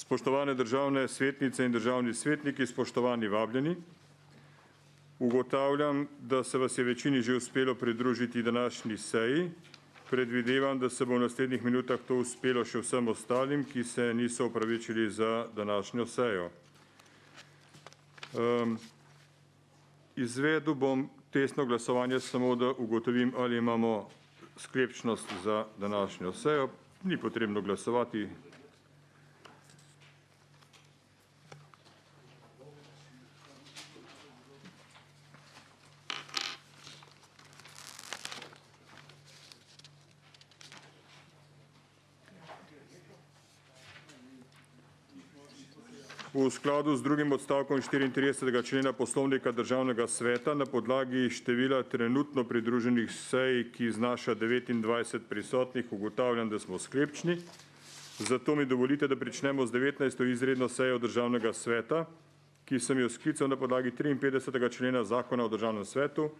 Spoštovane državne svetnice in državni svetniki, spoštovani vabljeni. Ugotavljam, da se vas je večini že uspelo pridružiti današnji seji. Predvidevam, da se bo v naslednjih minutah to uspelo še vsem ostalim, ki se niso opravičili za današnjo sejo. Izvedel bom testno glasovanje samo, da ugotovim, ali imamo sklepčnost za današnjo sejo. Ni potrebno glasovati. V skladu z drugim odstavkom 34. člena Poslovnika Državnega sveta na podlagi števila trenutno pridruženih sej, ki znaša 29 prisotnih, ugotavljam, da smo sklepčni. Zato mi dovolite, da pričnemo z 19. izredno sejo Državnega sveta, ki sem jo sklical na podlagi 53. člena Zakona o Državnem svetu,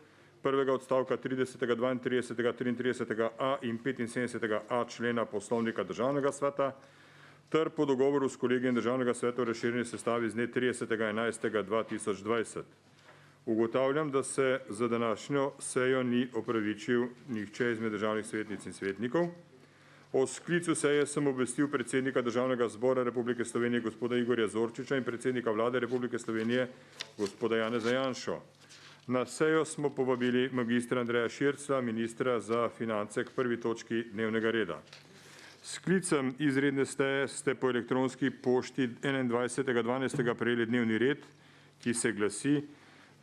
prvega odstavka 30., 32., 33a in 75a člena Poslovnika Državnega sveta, ter po dogovoru s kolegijem Državnega sveta v razširjeni sestavi z dne 30.11.2020. Ugotavljam, da se za današnjo sejo ni opravičil nihče izmed državnih svetnic in svetnikov. O sklicu seje sem obvestil predsednika Državnega zbora Republike Slovenije gospoda Igorja Zorčiča in predsednika Vlade Republike Slovenije gospoda Janeza Janšo. Na sejo smo povabili magistra Andreja Širclja, ministra za finance, k prvi točki dnevnega reda. Sklicem izredne seje ste po elektronski pošti 21.12. prejeli dnevni red, ki se glasi: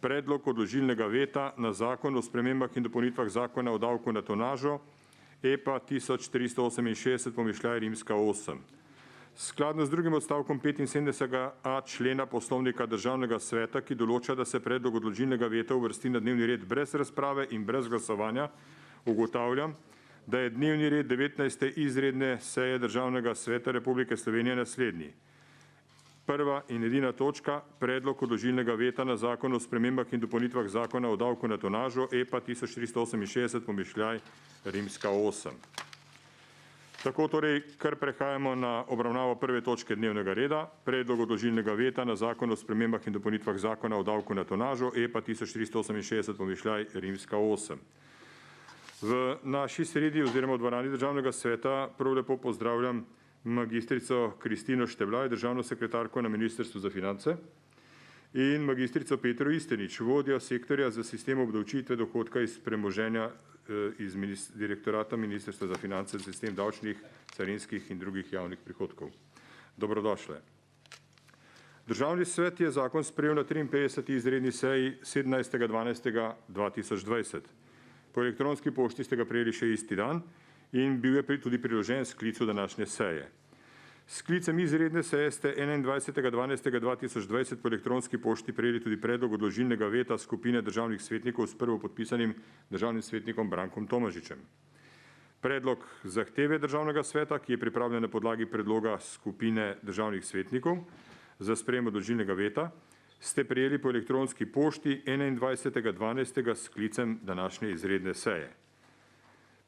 predlog odložilnega veta na zakon o spremembah in dopolnitvah zakona o davku na tonažo, EPA 1368/8. Skladno z drugim odstavkom 75a člena Poslovnika Državnega sveta, ki določa, da se predlog odložilnega veta uvrsti na dnevni red brez razprave in brez glasovanja, ugotavljam, da je dnevni red 19. izredne seje Državnega sveta Republike Slovenije naslednji. Prva in edina točka: predlog odložilnega veta na zakon o spremembah in dopolnitvah zakona o davku na tonažo, EPA 1368/8. Tako torej, kar prehajamo na obravnavo prve točke dnevnega reda, predlog odložilnega veta na zakon o spremembah in dopolnitvah zakona o davku na tonažo, EPA 1368/8. V naši sredi oziroma v dvorani Državnega sveta prav lepo pozdravljam magistrico Kristino Šteblaj, državno sekretarko na Ministrstvu za finance, in magistrico Petro Istenič, vodjo sektorja za sistem obdavčitve dohodka iz premoženja iz direktorata Ministrstva za finance za sistem davčnih, carinskih in drugih javnih prihodkov. Dobrodošle. Državni svet je zakon sprejel na 53. izredni seji 17.12.2020. Po elektronski pošti ste ga prejeli še isti dan in bil je tudi priložen sklicu današnje seje. Sklicem izredne seje ste 21.12.2020 po elektronski pošti prejeli tudi predlog odložilnega veta skupine državnih svetnikov s prvopodpisanim državnim svetnikom Brankom Tomažičem. Predlog zahteve Državnega sveta, ki je pripravljen na podlagi predloga skupine državnih svetnikov za sprejem odložilnega veta, ste prejeli po elektronski pošti 21.12. s sklicem današnje izredne seje.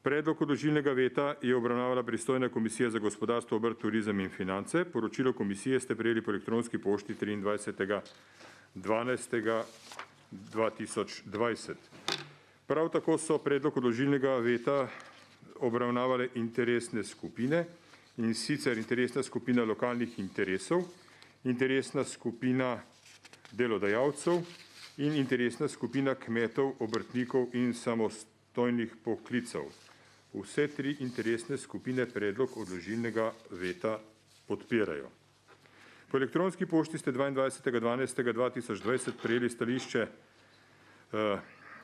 Predlog odložilnega veta je obravnavala pristojna Komisija za gospodarstvo, obrt, turizem in finance. Poročilo komisije ste prejeli po elektronski pošti 23.12.2020. Prav tako so predlog odložilnega veta obravnavale interesne skupine, in sicer interesna skupina lokalnih interesov, interesna skupina delodajalcev in interesna skupina kmetov, obrtnikov in samostojnih poklicev. Vse tri interesne skupine predlog odložilnega veta podpirajo. Po elektronski pošti ste 22.12.2020 prejeli stališče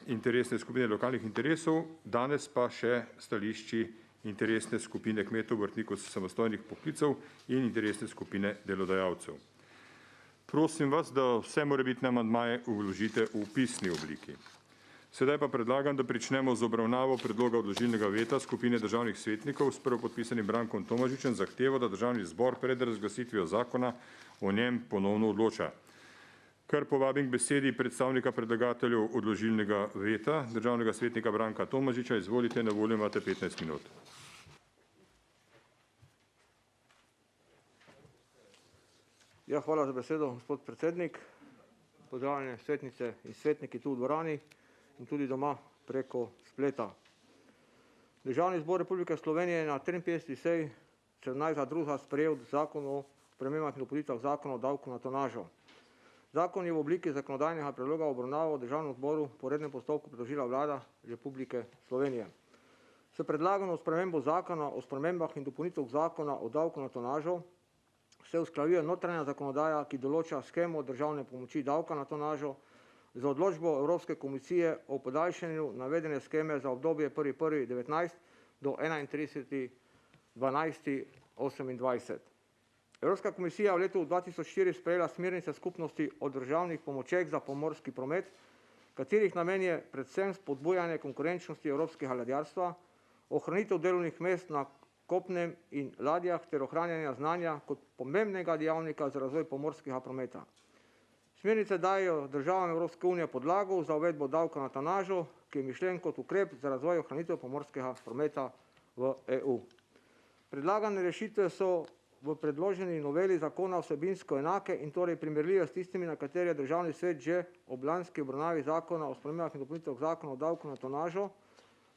interesne skupine lokalnih interesov, danes pa še stališči interesne skupine kmetov, obrtnikov, samostojnih poklicev in interesne skupine delodajalcev. Prosim vas, da vse morebitne amandmaje vložite v pisni obliki. Sedaj pa predlagam, da pričnemo z obravnavo predloga odložilnega veta skupine državnih svetnikov s prvopodpisanim Brankom Tomažičem zahtevo, da Državni zbor pred razglasitvijo zakona o njem ponovno odloča. Kar povabim k besedi predstavnika predlagateljev odložilnega veta, državnega svetnika Branka Tomažiča. Izvolite, na voljo imate 15 minut. Ja, hvala za besedo, gospod predsednik. Pozdravljene svetnice in svetniki tu v dvorani in tudi doma preko spleta. Državni zbor Republike Slovenije je na 53. seji 17.2. sprejel zakon o spremembah in dopolnitvah zakona o davku na tonažo. Zakon je v obliki zakonodajnega predloga obravnaval v državnem zboru po rednem postopku predložila vlada Republike Slovenije. S predlagano spremembo zakona o spremembah in dopolnitvah zakona o davku na tonažo se usklajuje notranja zakonodaja, ki določa shemo državne pomoči davka na tonažo z odločbo Evropske komisije o podaljšanju navedene sheme za obdobje 1.1.19 do 31.12.28. Evropska komisija v letu 2004 sprejela smernice skupnosti o državnih pomočeh za pomorski promet, katerih namen je predvsem spodbujanje konkurenčnosti evropskega ladjarstva, ohranitev delovnih mest na kopnem in ladjah ter ohranjanja znanja kot pomembnega dejavnika za razvoj pomorskega prometa. Smernice dajejo državam Evropske unije podlago za uvedbo davka na tonažo, ki je mišljen kot ukrep za razvoj in ohranitev pomorskega prometa v EU. Predlagane rešitve so v predloženi noveli zakona vsebinsko enake in torej primerljive s tistimi, na katere je državni svet že ob lanski obravnavi zakona o spremembah in dopolnitvah zakona o davku na tonažo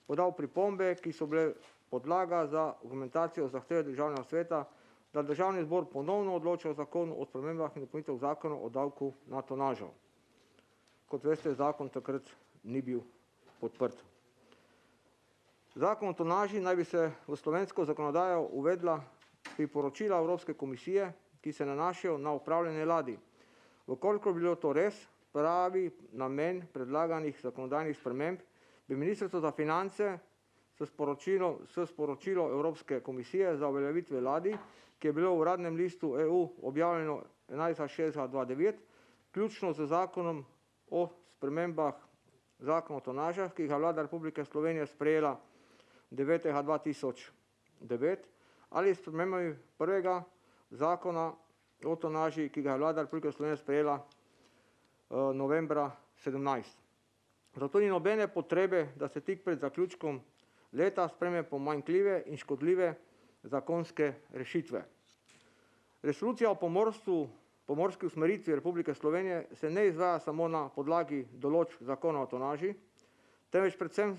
podal pripombe, ki so bile podlaga za argumentacijo zahteve državnega sveta, da državni zbor ponovno odloča o zakonu o spremembah in dopolnitvah zakona o davku na tonažo. Kot veste, zakon takrat ni bil podprt. Zakon o tonaži naj bi se v slovensko zakonodajo uvedla priporočila Evropske komisije, ki se nanašajo na upravljanje ladij. Vkolikor bi bilo to res, pravi namen predlaganih zakonodajnih sprememb, bi Ministrstvo za finance s sporočilo Evropske komisije za uveljavitve ladij, ki je bilo v uradnem listu EU objavljeno 11.6.2009, ključno z zakonom o spremembah zakona o tonažah, ki ga vlada Republike Slovenije sprejela 9.2009, ali spremembami prvega zakona o tonaži, ki ga je vlada Republike Slovenije sprejela novembra 17. Zato ni nobene potrebe, da se tik pred zaključkom leta sprejme pomanjkljive in škodljive zakonske rešitve. Resolucija o pomorski usmeritvi Republike Slovenije se ne izvaja samo na podlagi določb zakona o tonaži, temveč predvsem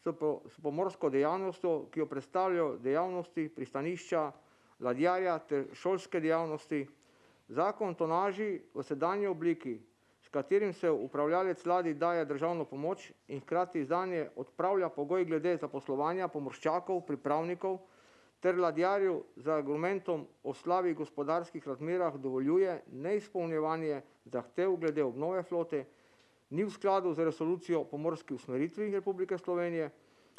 s pomorsko dejavnostjo, ki jo predstavljajo dejavnosti pristanišča, ladjarja ter šolske dejavnosti. Zakon o tonaži v sedanji obliki, s katerim se upravljalec ladij daje državno pomoč in hkrati zanje odpravlja pogoj glede zaposlovanja pomorščakov, pripravnikov ter ladjarjev z argumentom o slabih gospodarskih razmerah dovoljuje neizpolnjevanje zahtev glede obnove flote, ni v skladu z resolucijo o pomorski usmeritvi Republike Slovenije.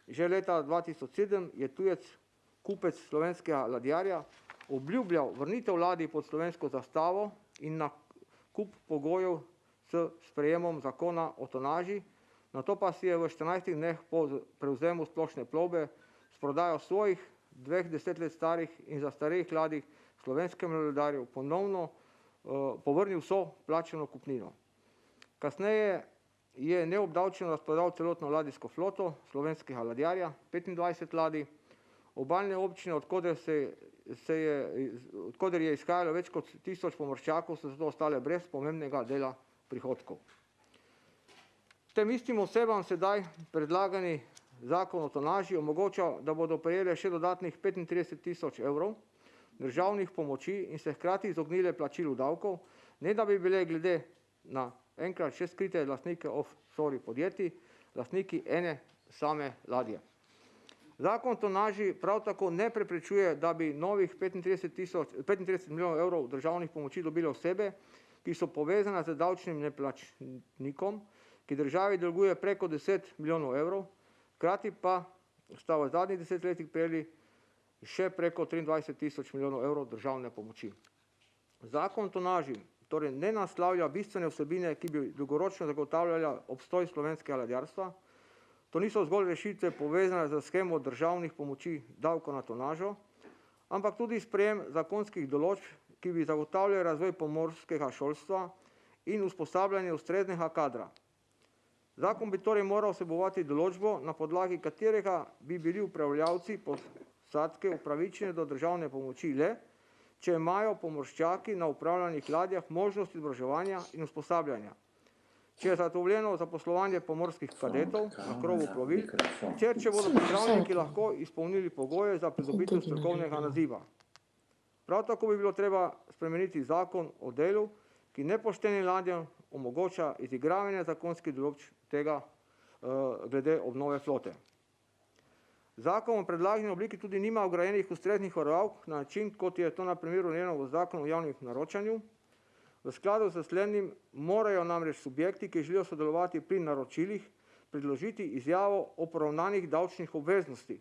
Že leta 2007 je tujec, kupec slovenskega ladjarja, obljubljal vrnitev ladij pod slovensko zastavo in nakup pogojev s sprejemom zakona o tonaži, nato pa si je v 14 dneh po prevzemu splošne plovbe s prodajo svojih 20 let starih in zastarelih ladij slovenskemu ladjarju ponovno povrnil vso plačano kupnino. Kasneje je neobdavčeno razprodal celotno ladijsko floto slovenskega ladjarja, 25 ladij, obalne občine, odkoder je izhajalo več kot 1000 pomorščakov, so zato ostale brez pomembnega dela prihodkov. Tem istim osebam sedaj predlagani zakon o tonaži omogoča, da bodo prejele še dodatnih 35.000 evrov državnih pomoči in se hkrati izognile plačilu davkov, ne da bi bile glede na enkrat še skrite lastnike offshore podjetij, lastniki ene same ladje. Zakon o tonaži prav tako ne preprečuje, da bi novih 35 milijonov evrov državnih pomoči dobile osebe, ki so povezane z davčnim neplačnikom, ki državi dolguje preko 10 milijonov evrov, hkrati pa sta v zadnjih 10 letih prejeli še preko 23.000 milijonov evrov državne pomoči. Zakon o tonaži torej ne naslavlja bistvene vsebine, ki bi dolgoročno zagotavljala obstoj slovenskega ladjarstva. To niso zgolj rešitve povezane z shemo državnih pomoči davka na tonažo, ampak tudi sprejem zakonskih določb, ki bi zagotavljali razvoj pomorskega šolstva in usposabljanje ustreznega kadra. Zakon bi torej moral vsebovati določbo, na podlagi katerega bi bili upravljavci posadke upravičeni do državne pomoči le, če imajo pomorščaki na upravljanih ladjah možnost izobraževanja in usposabljanja, če je zagotovljeno zaposlovanje pomorskih kadetov na krovu plovil, ter če bodo pripravniki lahko izpolnili pogoje za pridobitev strokovnega naziva. Prav tako bi bilo treba spremeniti zakon o delu, ki nepoštenim ladjam omogoča izigravanje zakonskih določb tega glede obnove flote. Zakon v predlagani obliki tudi nima vgrajenih ustreznih varovalk na način, kot je to na primeru urejeno v zakonu o javnem naročanju. V skladu s slednjim morajo namreč subjekti, ki želijo sodelovati pri naročilih, predložiti izjavo o poravnanih davčnih obveznosti,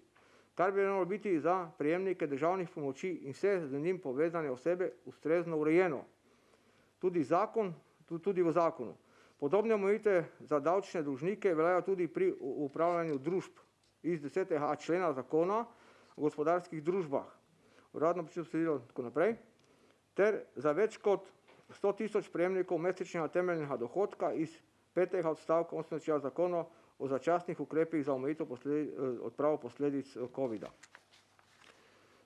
kar bi moralo biti za prejemnike državnih pomoči in vse z njim povezane osebe ustrezno urejeno. Tudi v zakonu. Podobne omejitve za davčne dolžnike veljajo tudi pri upravljanju družb iz 10.a člena zakona o gospodarskih družbah, uradno besedilo tako naprej, ter za več kot 100.000 prejemnikov mesečnega temeljnega dohodka iz 5. odstavka 8. člena zakona o začasnih ukrepih za omejitev odpravo posledic covida.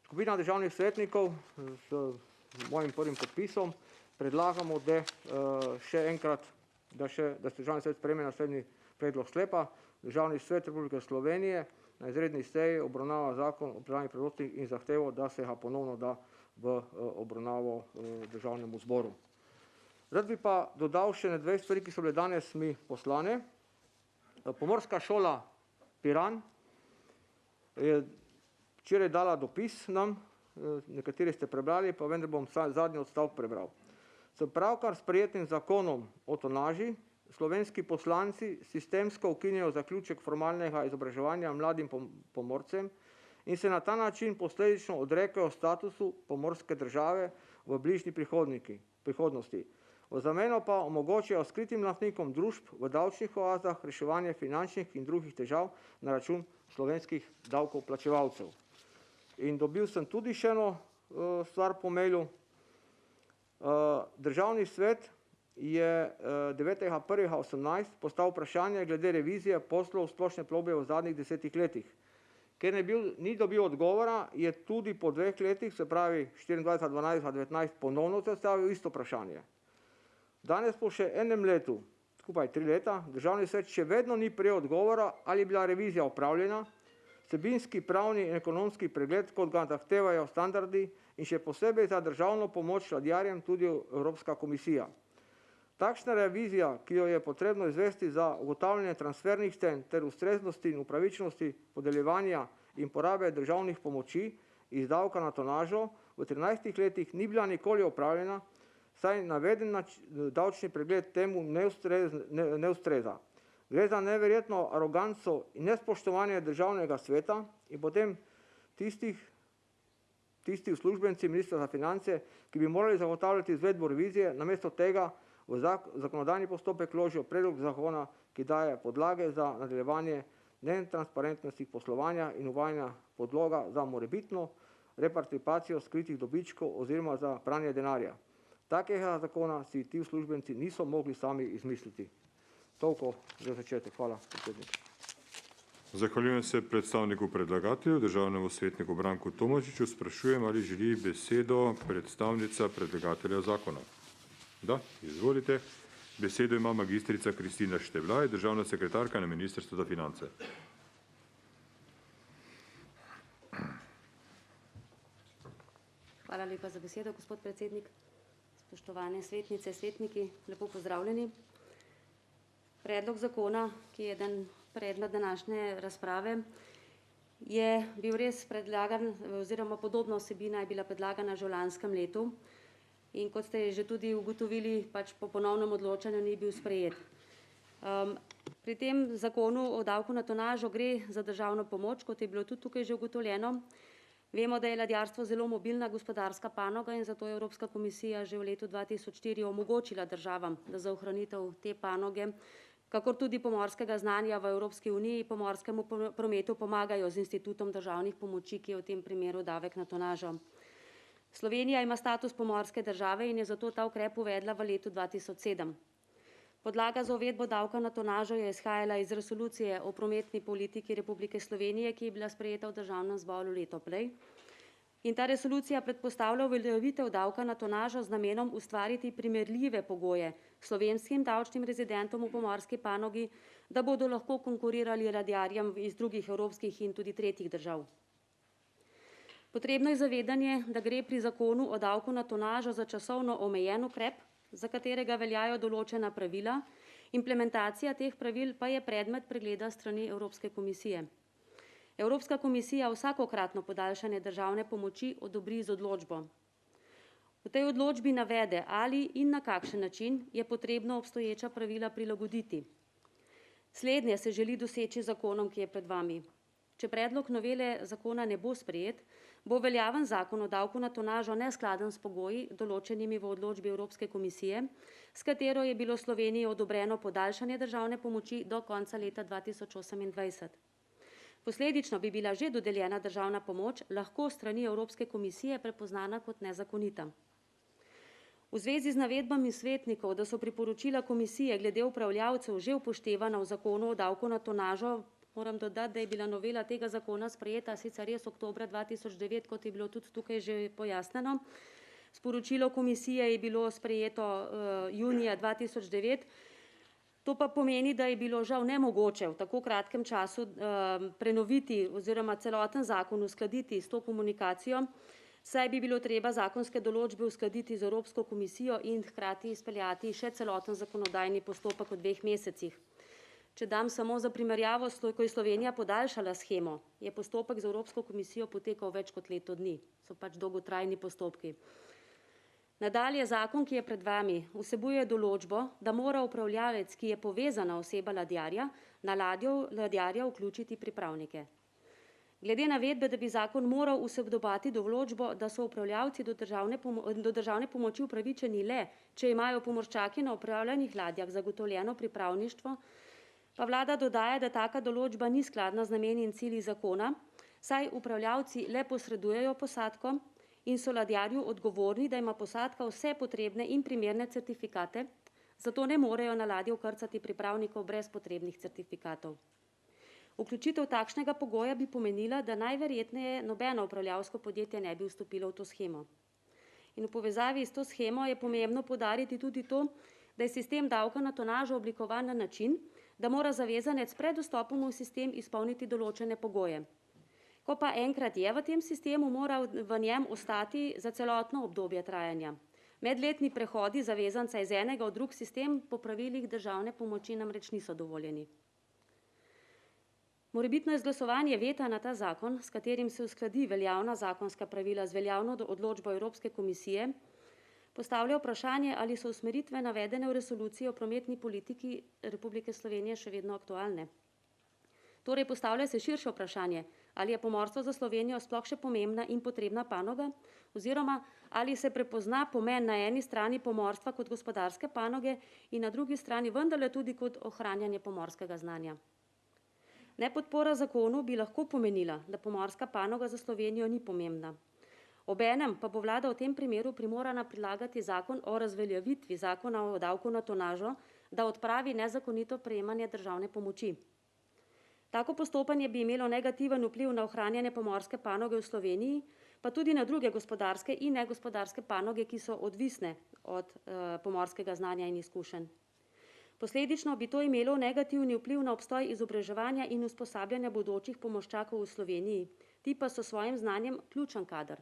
Skupina državnih svetnikov s mojim prvim podpisom predlagamo, da še enkrat, da Državni svet sprejme naslednji predlog sklepa. Državni svet Republike Slovenije na izredni seji obravnava zakon o pripravljenih predlogih in zahtevo, da se ga ponovno da v obravnavo Državnemu zboru. Rad bi pa dodal še dve stvari, ki so bile danes mi poslane. Pomorska šola Piran je včeraj dala dopis nam, nekateri ste prebrali, pa vendar bom zadnji odstavek prebral. S pravkar sprejetim zakonom o tonaži slovenski poslanci sistemsko ukinjajo zaključek formalnega izobraževanja mladim pomorcem in se na ta način posledično odrekajo statusu pomorske države v bližnji prihodnosti. V zameno pa omogočajo skritim lastnikom družb v davčnih oazah reševanje finančnih in drugih težav na račun slovenskih davkoplačevalcev. In dobil sem tudi še eno stvar po mailu. Državni svet je 9.1.18 postavil vprašanje glede revizije poslov splošne plovbe v zadnjih 10 letih. Ker ni dobil odgovora, je tudi po 2 letih, se pravi 24.12.19, ponovno zastavil isto vprašanje. Danes po še enem letu, skupaj 3 leta, Državni svet še vedno ni prejel odgovora, ali je bila revizija opravljena, vsebinski, pravni in ekonomski pregled, kot ga zahtevajo standardi in še posebej za državno pomoč ladjarjem tudi Evropska komisija. Takšna revizija, ki jo je potrebno izvesti za ugotavljanje transfernih cen ter ustreznosti in upravičenosti podeljevanja in porabe državnih pomoči iz davka na tonažo v 13 letih ni bila nikoli opravljena, saj naveden davčni pregled temu ne ustreza. Gre za neverjetno aroganco in nespoštovanje državnega sveta in potem tisti uslužbenci ministrstva za finance, ki bi morali zagotavljati izvedbo revizije, namesto tega v zakonodajni postopek vložijo predlog zakona, ki daje podlage za nadaljevanje netransparentnosti poslovanja in uvajanja podloga za morebitno reparticipacijo skritih dobičkov oziroma za pranje denarja. Takega zakona si ti uslužbenci niso mogli sami izmisliti. Toliko za začetek. Hvala, predsednik. Zahvaljujem se predstavniku predlagatelju, državnemu svetniku Branku Tomažiču. Sprašujem, ali želi besedo predstavnica predlagatelja zakona. Da, izvolite. Besedo ima magistrica Kristina Števlaj, državna sekretarka na Ministrstvu za finance. Hvala lepa za besedo, gospod predsednik. Spoštovane svetnice, svetniki, lepo pozdravljeni. Predlog zakona, ki je predmet današnje razprave, je bil res predlagan oziroma podobna vsebina je bila predlagana že v lanskem letu in kot ste že tudi ugotovili, pač po ponovnem odločanju ni bil sprejet. Pri tem zakonu o davku na tonažo gre za državno pomoč, kot je bilo tudi tukaj že ugotovljeno. Vemo, da je ladjarstvo zelo mobilna gospodarska panoga in zato je Evropska komisija že v letu 2004 omogočila državam, da za ohranitev te panoge, kakor tudi pomorskega znanja v Evropski uniji, pomorskemu prometu pomagajo z institutom državnih pomoči, ki je v tem primeru davek na tonažo. Slovenija ima status pomorske države in je zato ta ukrep uvedla v letu 2007. Podlaga za uvedbo davka na tonažo je izhajala iz resolucije o prometni politiki Republike Slovenije, ki je bila sprejeta v Državnem zboru leto prej. In ta resolucija predpostavlja uveljavitev davka na tonažo z namenom ustvariti primerljive pogoje slovenskim davčnim rezidentom v pomorski panogi, da bodo lahko konkurirali ladjarjem iz drugih evropskih in tudi tretjih držav. Potrebno je zavedanje, da gre pri zakonu o davku na tonažo za časovno omejen ukrep, za katerega veljajo določena pravila, implementacija teh pravil pa je predmet pregleda strani Evropske komisije. Evropska komisija vsakokratno podaljšanje državne pomoči odobri z odločbo. V tej odločbi navede, ali in na kakšen način je potrebno obstoječa pravila prilagoditi. Slednje se želi doseči zakonom, ki je pred vami. Če predlog novele zakona ne bo sprejet, bo veljaven zakon o davku na tonažo neskladen s pogoji, določenimi v odločbi Evropske komisije, s katero je bilo Sloveniji odobreno podaljšanje državne pomoči do konca leta 2028. Posledično bi bila že dodeljena državna pomoč lahko strani Evropske komisije prepoznana kot nezakonita. V zvezi z navedbami svetnikov, da so priporočila komisije glede upravljavcev že upoštevana v zakonu o davku na tonažo, moram dodati, da je bila novela tega zakona sprejeta sicer res oktobra 2009, kot je bilo tudi tukaj že pojasnjeno. Sporočilo komisije je bilo sprejeto junija 2009. To pa pomeni, da je bilo žal nemogoče v tako kratkem času prenoviti oziroma celoten zakon uskladiti s to komunikacijo, saj bi bilo treba zakonske določbe uskladiti z Evropsko komisijo in hkrati izpeljati še celoten zakonodajni postopek v 2 mesecih. Če dam samo za primerjavo, ko je Slovenija podaljšala shemo, je postopek z Evropsko komisijo potekal več kot leto dni. So pač dolgotrajni postopki. Nadalje, zakon, ki je pred vami, vsebuje določbo, da mora upravljavec, ki je povezana oseba ladjarja, na ladjo ladjarja vključiti pripravnike. Glede navedbe, da bi zakon moral vsebovati določbo, da so upravljavci do državne pomoči upravičeni le, če imajo pomorščaki na upravljanih ladjah zagotovljeno pripravništvo, pa vlada dodaja, da taka določba ni skladna z nameni in cilji zakona, saj upravljavci le posredujejo posadko in so ladjarju odgovorni, da ima posadka vse potrebne in primerne certifikate, zato ne morejo na ladjo vkrcati pripravnikov brez potrebnih certifikatov. Vključitev takšnega pogoja bi pomenila, da najverjetneje nobeno upravljavsko podjetje ne bi vstopilo v to shemo. In v povezavi s to shemo je pomembno poudariti tudi to, da je sistem davka na tonažo oblikovan na način, da mora zavezanec pred vstopom v sistem izpolniti določene pogoje. Ko pa enkrat je v tem sistemu, mora v njem ostati za celotno obdobje trajanja. Medletni prehodi zavezanca iz enega v drug sistem po pravilih državne pomoči namreč niso dovoljeni. Morebitno izglasovanje veta na ta zakon, s katerim se uskladi veljavna zakonska pravila z veljavno odločbo Evropske komisije, postavlja vprašanje, ali so usmeritve navedene v resoluciji o prometni politiki Republike Slovenije še vedno aktualne. Torej postavlja se širše vprašanje, ali je pomorstvo za Slovenijo sploh še pomembna in potrebna panoga, oziroma ali se prepozna pomen na eni strani pomorstva kot gospodarske panoge in na drugi strani vendarle tudi kot ohranjanje pomorskega znanja. Nepodpora zakonu bi lahko pomenila, da pomorska panoga za Slovenijo ni pomembna. Obenem pa bo vlada v tem primeru primorana prilagati zakon o razveljavitvi zakona o davku na tonažo, da odpravi nezakonito prejemanje državne pomoči. Tako postopanje bi imelo negativen vpliv na ohranjanje pomorske panoge v Sloveniji, pa tudi na druge gospodarske in negospodarske panoge, ki so odvisne od pomorskega znanja in izkušenj. Posledično bi to imelo negativni vpliv na obstoj izobraževanja in usposabljanja bodočih pomorščakov v Sloveniji. Ti pa so svojim znanjem ključen kader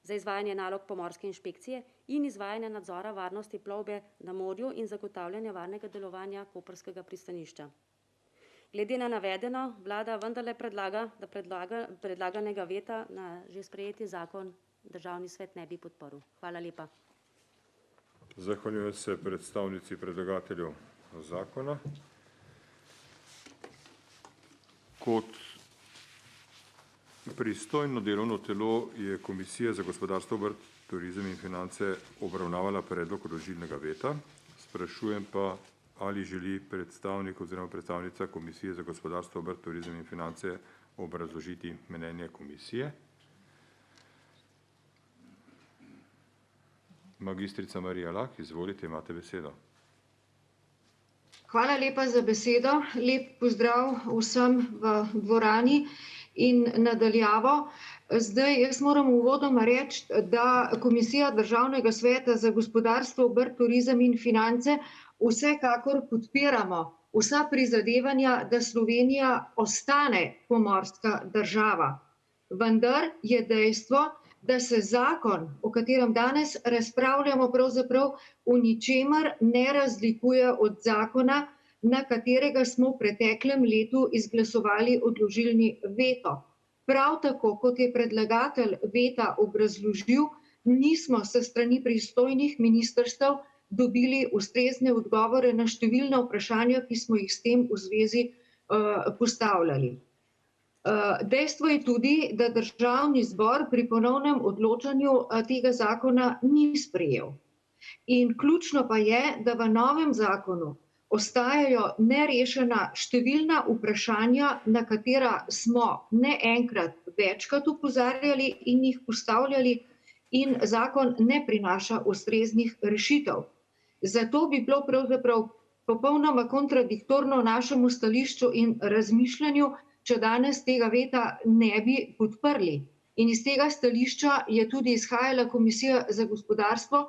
za izvajanje nalog pomorske inšpekcije in izvajanje nadzora varnosti plovbe na morju in zagotavljanja varnega delovanja koprskega pristanišča. Glede na navedeno, vlada vendarle predlaga, da predlaganega veta na že sprejeti zakon Državni svet ne bi podprl. Hvala lepa. Zahvaljujem se predstavnici predlagateljev zakona. Kot pristojno delovno telo je Komisija za gospodarstvo, obrt, turizem in finance obravnavala predlog odložilnega veta. Sprašujem pa, ali želi predstavnik oziroma predstavnica Komisije za gospodarstvo, obrt, turizem in finance obrazložiti mnenje komisije. Magistrica Marija Lah, izvolite, imate besedo. Hvala lepa za besedo. Lep pozdrav vsem v dvorani in nadaljavo. Zdaj, jaz moram uvodoma reči, da Komisija Državnega sveta za gospodarstvo, obrt, turizem in finance vsekakor podpiramo vsa prizadevanja, da Slovenija ostane pomorska država. Vendar je dejstvo, da se zakon, o katerem danes razpravljamo, pravzaprav v ničemer ne razlikuje od zakona, na katerega smo v preteklem letu izglasovali odložilni veto. Prav tako, kot je predlagatelj veta obrazložil, nismo s strani pristojnih ministrstev dobili ustrezne odgovore na številna vprašanja, ki smo jih s tem v zvezi postavljali. Dejstvo je tudi, da Državni zbor pri ponovnem odločanju tega zakona ni sprejel. In ključno pa je, da v novem zakonu ostajajo nerešena številna vprašanja, na katera smo ne enkrat, večkrat opozarjali in jih postavljali, in zakon ne prinaša ustreznih rešitev. Zato bi bilo pravzaprav popolnoma kontradiktorno našemu stališču in razmišljanju, če danes tega veta ne bi podprli. In iz tega stališča je tudi izhajala Komisija za gospodarstvo,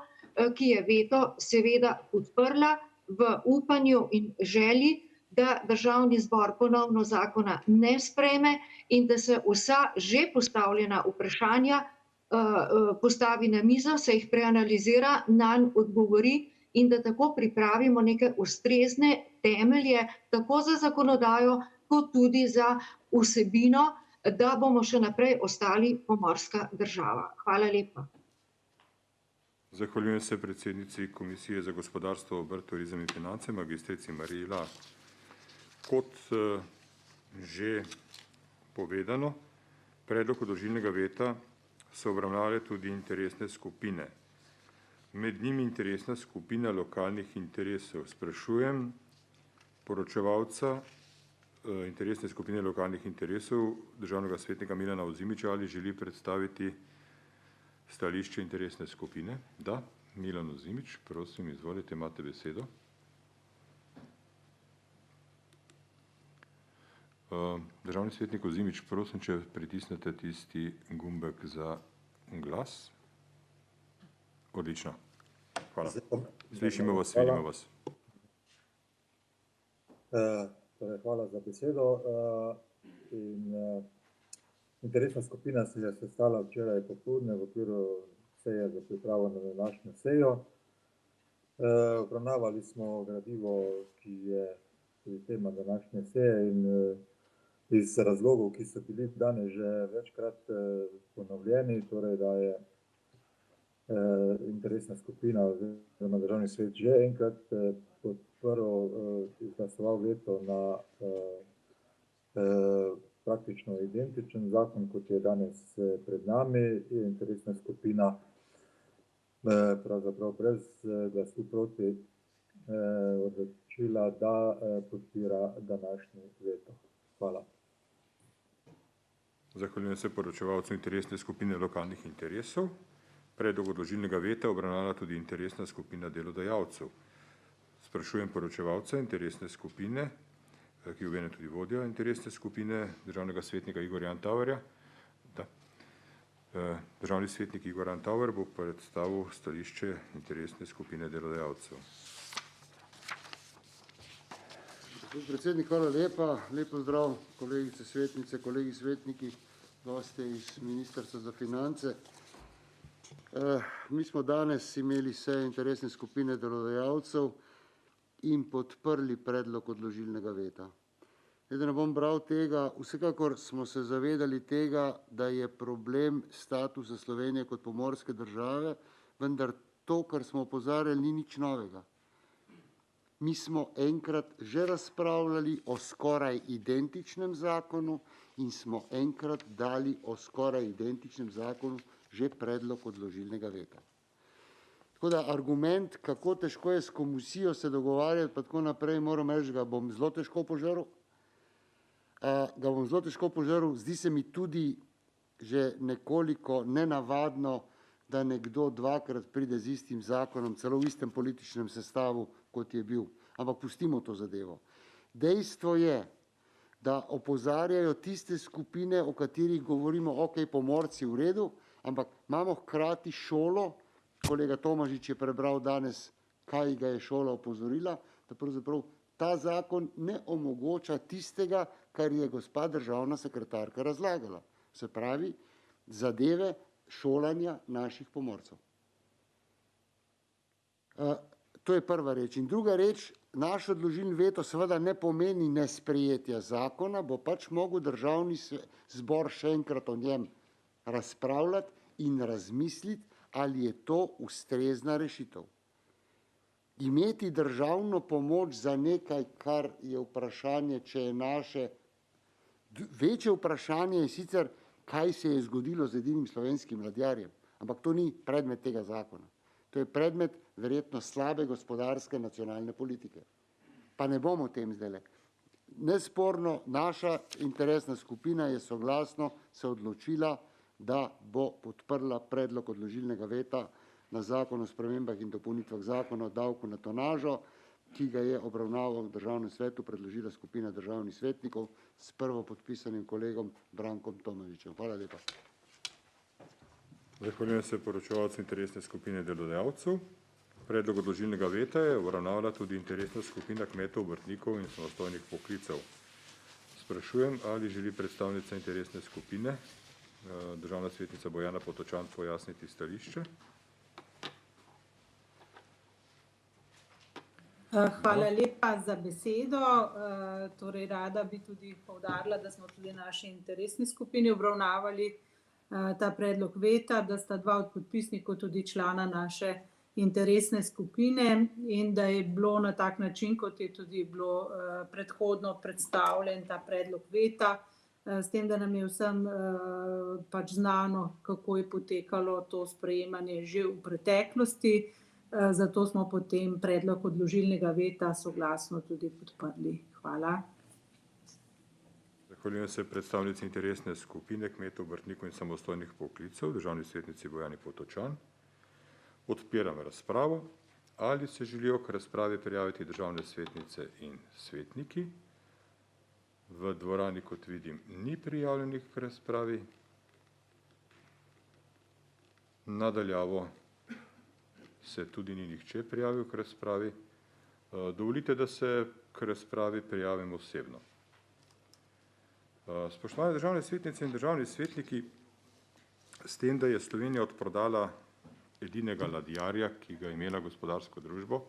ki je veto seveda podprla v upanju in želji, da Državni zbor ponovno zakona ne sprejme in da se vsa že postavljena vprašanja postavi na mizo, se jih preanalizira, nanj odgovori in da tako pripravimo neke ustrezne temelje, tako za zakonodajo, kot tudi za vsebino, da bomo še naprej ostali pomorska država. Hvala lepa. Zahvaljujem se predsednici Komisije za gospodarstvo, obrt, turizem in finance, magistrici Mariji Lah. Kot že povedano, predlog odložilnega veta so obravnavale tudi interesne skupine. Med njimi interesna skupina lokalnih interesov. Sprašujem poročevalca interesne skupine lokalnih interesov, državnega svetnika Milana Ozimiča, ali želi predstaviti stališče interesne skupine. Da, Milan Ozimič, prosim, izvolite, imate besedo. Državni svetnik Ozimič, prosim, če pritisnete tisti gumbek za glas. Odlično. Hvala. Slišimo vas, vidimo vas. Hvala za besedo. Interesna skupina se je sestala včeraj popoldne v okviru seje za pripravo na današnjo sejo. Obravnavali smo gradivo, ki je tudi tema današnje seje, in iz razlogov, ki so bili danes že večkrat ponovljeni, torej da je interesna skupina oziroma Državni svet že enkrat podprl, izglasoval veto na praktično identičen zakon, kot je danes pred nami, je interesna skupina pravzaprav brez glasu proti odločila, da podpira današnji veto. Hvala. Zahvaljujem se poročevalcu interesne skupine lokalnih interesov. Predlog odložilnega veta obravnava tudi interesna skupina delodajalcev. Sprašujem poročevalca interesne skupine, ki je obenem tudi vodja interesne skupine, državnega svetnika Igorja Antauerja. Državni svetnik Igor Antauer bo predstavil stališče interesne skupine delodajalcev. Predsednik, hvala lepa. Lep pozdrav, kolegice svetnice, kolegi svetniki, goste iz Ministrstva za finance. Mi smo danes imeli sejo interesne skupine delodajalcev in podprli predlog odložilnega veta. Da ne bom bral tega, vsekakor smo se zavedali tega, da je problem statusa Slovenije kot pomorske države, vendar to, kar smo opozarjali, ni nič novega. Mi smo enkrat že razpravljali o skoraj identičnem zakonu in smo enkrat dali o skoraj identičnem zakonu že predlog odložilnega veta. Tako da argument, kako težko je s komisijo se dogovarjati, pa tako naprej, moram reči, ga bom zelo težko požrl. Zdi se mi tudi že nekoliko nenavadno, da nekdo dvakrat pride z istim zakonom, celo v istem političnem sestavu, kot je bil. Ampak pustimo to zadevo. Dejstvo je, da opozarjajo tiste skupine, o katerih govorimo, ok, pomorci v redu, ampak imamo hkrati šolo, kolega Tomažič je prebral danes, kaj ga je šola opozorila, da pravzaprav ta zakon ne omogoča tistega, kar je gospa državna sekretarka razlagala. Se pravi, zadeve šolanja naših pomorcev. To je prva reč. In druga reč, naš odložilni veto seveda ne pomeni nesprejetja zakona, bo pač mogel državni zbor še enkrat o njem razpravljati in razmisliti, ali je to ustrezna rešitev. Imeti državno pomoč za nekaj, kar je vprašanje, če je naše, večje vprašanje je sicer, kaj se je zgodilo z edinim slovenskim ladjarjem, ampak to ni predmet tega zakona. To je predmet verjetno slabe gospodarske nacionalne politike. Pa ne bomo o tem zdajle. Nesporno, naša interesna skupina je soglasno se odločila, da bo podprla predlog odložilnega veta na zakon o spremembah in dopolnitvah zakona o davku na tonažo, ki ga je obravnaval v Državnem svetu, predložila skupina državnih svetnikov s prvopodpisanim kolegom Brankom Tomažičem. Hvala lepa. Zahvaljujem se poročevalcu interesne skupine delodajalcev. Predlog odložilnega veta je obravnavala tudi interesna skupina kmetov, obrtnikov in samostojnih poklicev. Sprašujem, ali želi predstavnica interesne skupine, državna svetnica Bojana Potočan, pojasniti stališče. Hvala lepa za besedo. Torej, rada bi tudi poudarila, da smo tudi naši interesni skupini obravnavali ta predlog veta, da sta dva od podpisnikov tudi člana naše interesne skupine in da je bilo na tak način, kot je tudi bilo predhodno predstavljen ta predlog veta, s tem, da nam je vsem pač znano, kako je potekalo to sprejemanje že v preteklosti. Zato smo potem predlog odložilnega veta soglasno tudi podprli. Hvala. Zahvaljujem se predstavnici interesne skupine kmetov, obrtnikov in samostojnih poklicev, državni svetnici Bojani Potočan. Odpiram razpravo. Ali se želijo k razpravi prijaviti državne svetnice in svetniki? V dvorani, kot vidim, ni prijavljenih k razpravi. Nadaljavo se tudi ni nihče prijavil k razpravi. Dovolite, da se k razpravi prijavim osebno. Spoštovane državne svetnice in državni svetniki, s tem, da je Slovenija odprodala edinega ladjarja, ki ga je imela gospodarsko družbo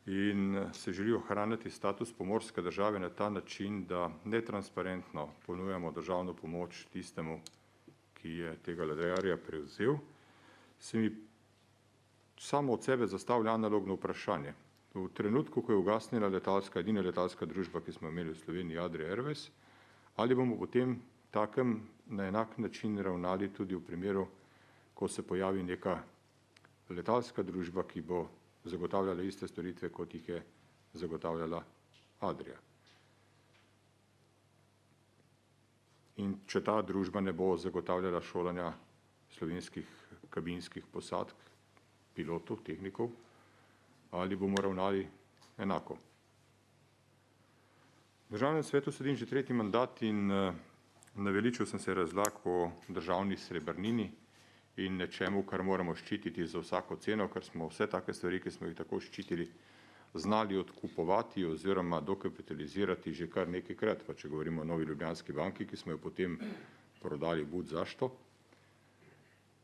in se želi ohraniti status pomorske države na ta način, da netransparentno ponujamo državno pomoč tistemu, ki je tega ladjarja prevzel, se mi samo od sebe zastavlja analogno vprašanje. V trenutku, ko je ugasnila edina letalska družba, ki smo imeli v Sloveniji, Adria Airways, ali bomo potem takem na enak način ravnali tudi v primeru, ko se pojavi neka letalska družba, ki bo zagotavljala iste storitve, kot jih je zagotavljala Adria. In če ta družba ne bo zagotavljala šolanja slovenskih kabinskih posadk, pilotov, tehnikov, ali bomo ravnali enako. V Državnem svetu sedim že tretji mandat in naveličil sem se razlag o državni srebrnini in nečemu, kar moramo ščititi za vsako ceno, ker smo vse take stvari, ki smo jih tako ščitili, znali odkupovati oziroma dokapitalizirati že kar nekajkrat, pa če govorimo o Novi Ljubljanski banki, ki smo jo potem prodali bud zašto,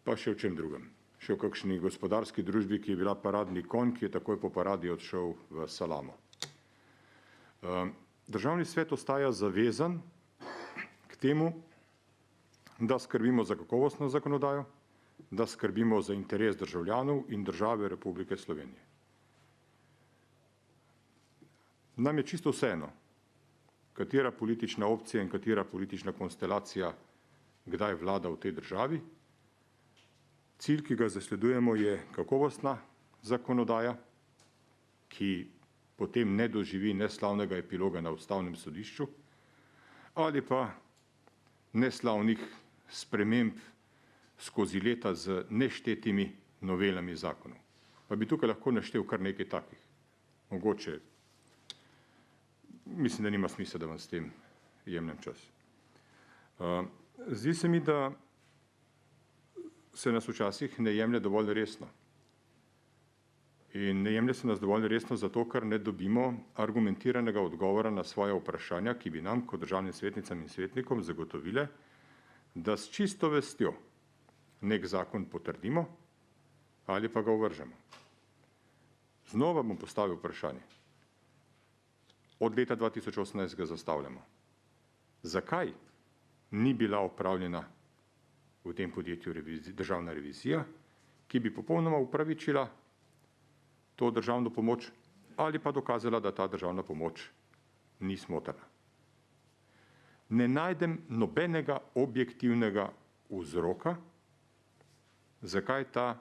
pa še v čem drugem. Še v kakšni gospodarski družbi, ki je bila paradni konj, ki je takoj po paradi odšel v salamo. Državni svet ostaja zavezan k temu, da skrbimo za kakovostno zakonodajo, da skrbimo za interes državljanov in države Republike Slovenije. Nam je čisto vseeno, katera politična opcija in katera politična konstelacija kdaj vlada v tej državi. Cilj, ki ga zasledujemo, je kakovostna zakonodaja, ki potem ne doživi neslavnega epiloga na Ustavnem sodišču ali pa neslavnih sprememb skozi leta z neštetimi novelami zakonov. Pa bi tukaj lahko naštel kar nekaj takih. Mogoče mislim, da nima smisla, da vam s tem jemljem čas. Zdi se mi, da se nas včasih ne jemlje dovolj resno. In ne jemlje se nas dovolj resno zato, ker ne dobimo argumentiranega odgovora na svoje vprašanja, ki bi nam, kot državnim svetnicam in svetnikom, zagotovile, da s čisto vestjo nek zakon potrdimo ali pa ga ovržemo. Znova bom postavil vprašanje. Od leta 2018 ga zastavljamo. Zakaj ni bila opravljena v tem podjetju državna revizija, ki bi popolnoma upravičila to državno pomoč ali pa dokazala, da ta državna pomoč ni smotrna? Ne najdem nobenega objektivnega vzroka, zakaj ta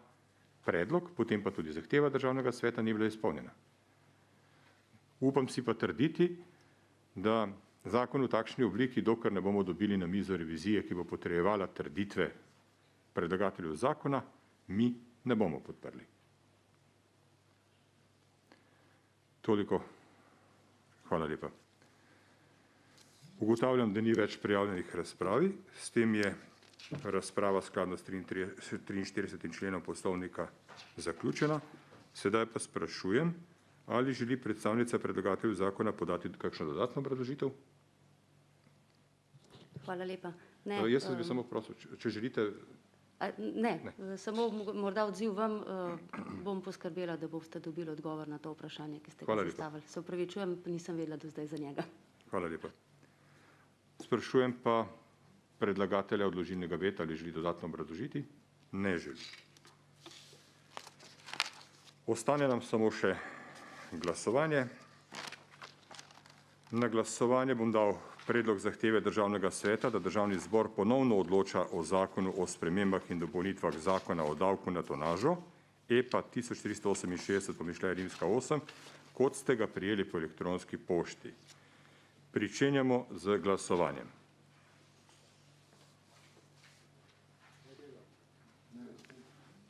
predlog, potem pa tudi zahteva državnega sveta ni bila izpolnjena. Upam si pa trditi, da zakon v takšni obliki, dokler ne bomo dobili na mizo revizije, ki bo potrjevala trditve predlagateljev zakona, mi ne bomo podprli. Toliko. Hvala lepa. Ugotavljam, da ni več prijavljenih razpravi. S tem je razprava skladno s 43. členom poslovnika zaključena. Sedaj pa sprašujem, ali želi predstavnica predlagateljev zakona podati kakšno dodatno obrazložitev? Hvala lepa. Jaz bi samo prosil, če želite. Ne, samo morda odziv vam, bom poskrbela, da boste dobili odgovor na to vprašanje, ki ste ga zastavili. Se opravičujem, nisem vedela do zdaj za njega. Hvala lepa. Sprašujem pa predlagatelja odložilnega veta, ali želi dodatno obrazložiti? Ne želi. Ostane nam samo še glasovanje. Na glasovanje bom dal predlog zahteve Državnega sveta, da Državni zbor ponovno odloča o zakonu o spremembah in dopolnitvah zakona o davku na tonažo, EPA 1468/8, kot ste ga prijeli po elektronski pošti. Pričenjamo z glasovanjem.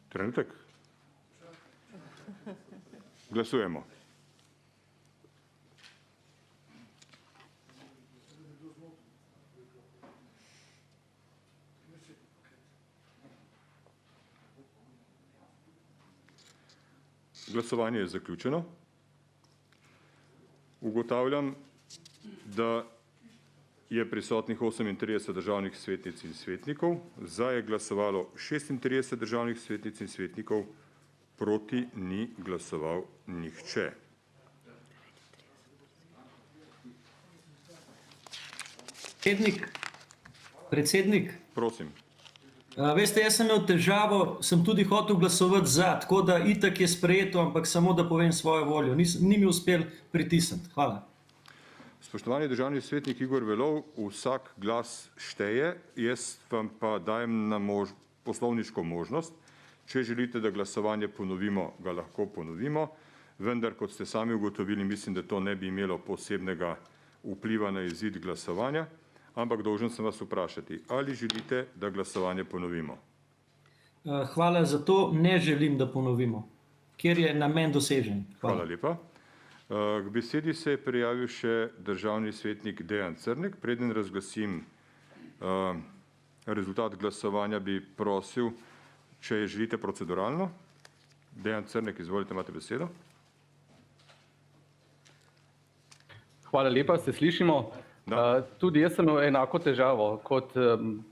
Trenutek. Glasujemo. Glasovanje je zaključeno. Ugotavljam, da je prisotnih 38 državnih svetnic in svetnikov, za je glasovalo 36 državnih svetnic in svetnikov, proti ni glasoval nihče. Predsednik. Prosim. Veste, jaz sem imel težavo, sem tudi hotel glasovati za, tako da itak je sprejeto, ampak samo da povem svojo voljo. Ni mi uspel pritisniti. Hvala. Spoštovani državni svetnik Igor Velov, vsak glas šteje, jaz vam pa dajem na poslovniško možnost. Če želite, da glasovanje ponovimo, ga lahko ponovimo, vendar, kot ste sami ugotovili, mislim, da to ne bi imelo posebnega vpliva na izid glasovanja, ampak dolžen sem vas vprašati, ali želite, da glasovanje ponovimo? Hvala za to, ne želim, da ponovimo, ker je namen dosežen. Hvala lepa. K besedi se je prijavil še državni svetnik Dejan Crnek. Preden razglasim rezultat glasovanja, bi prosil, če želite proceduralno. Dejan Crnek, izvolite, imate besedo. Hvala lepa, se slišimo. Tudi jaz sem imel enako težavo kot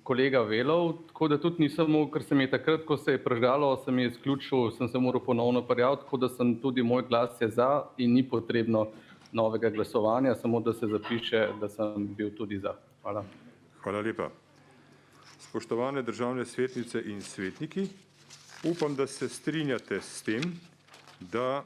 kolega Velov, tako da tudi nisem mogel, ker se mi je takrat, ko se je prižgalo, sem je izključil, sem se moral ponovno prijaviti, tako da sem tudi moj glas je za in ni potrebno novega glasovanja, samo da se zapiše, da sem bil tudi za. Hvala. Hvala lepa. Spoštovane državne svetnice in svetniki, upam, da se strinjate s tem, da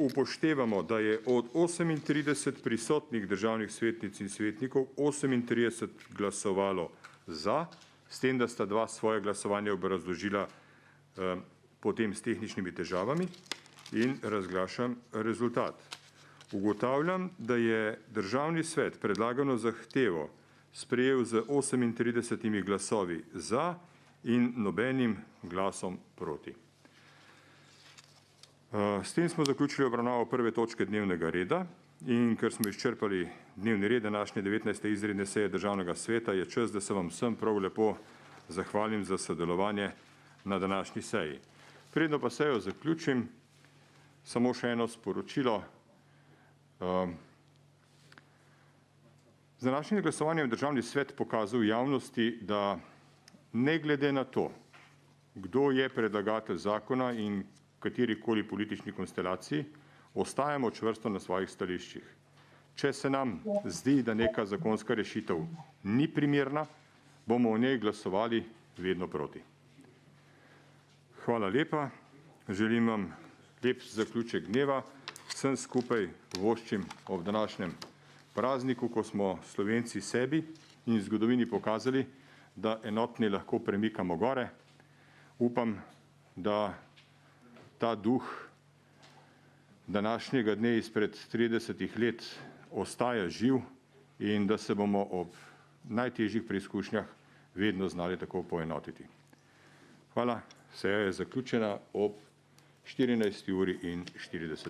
upoštevamo, da je od 38 prisotnih državnih svetnic in svetnikov 38 glasovalo za, s tem, da sta dva svoje glasovanje obrazložila potem s tehničnimi težavami, in razglašam rezultat. Ugotavljam, da je državni svet predlagano zahtevo sprejel z 38 glasovi za in nobenim glasom proti. S tem smo zaključili obravnavo prve točke dnevnega reda in ker smo izčrpali dnevni red današnje 19. izredne seje Državnega sveta, je čas, da se vam vsem prav lepo zahvalim za sodelovanje na današnji seji. Predno pa sejo zaključim, samo še eno sporočilo. Z današnjim glasovanjem je Državni svet pokazal javnosti, da ne glede na to, kdo je predlagatelj zakona in katerikoli politični konstelaciji, ostajamo čvrsto na svojih stališčih. Če se nam zdi, da neka zakonska rešitev ni primerna, bomo o njej glasovali vedno proti. Hvala lepa, želim vam lep zaključek dneva, vsem skupaj voščim ob današnjem prazniku, ko smo Slovenci sebi in zgodovini pokazali, da enotni lahko premikamo gore. Upam, da ta duh današnjega dne izpred 30 let ostaja živ in da se bomo ob najtežjih preizkušnjah vedno znali tako poenotiti. Hvala, seja je zaključena ob 14:40.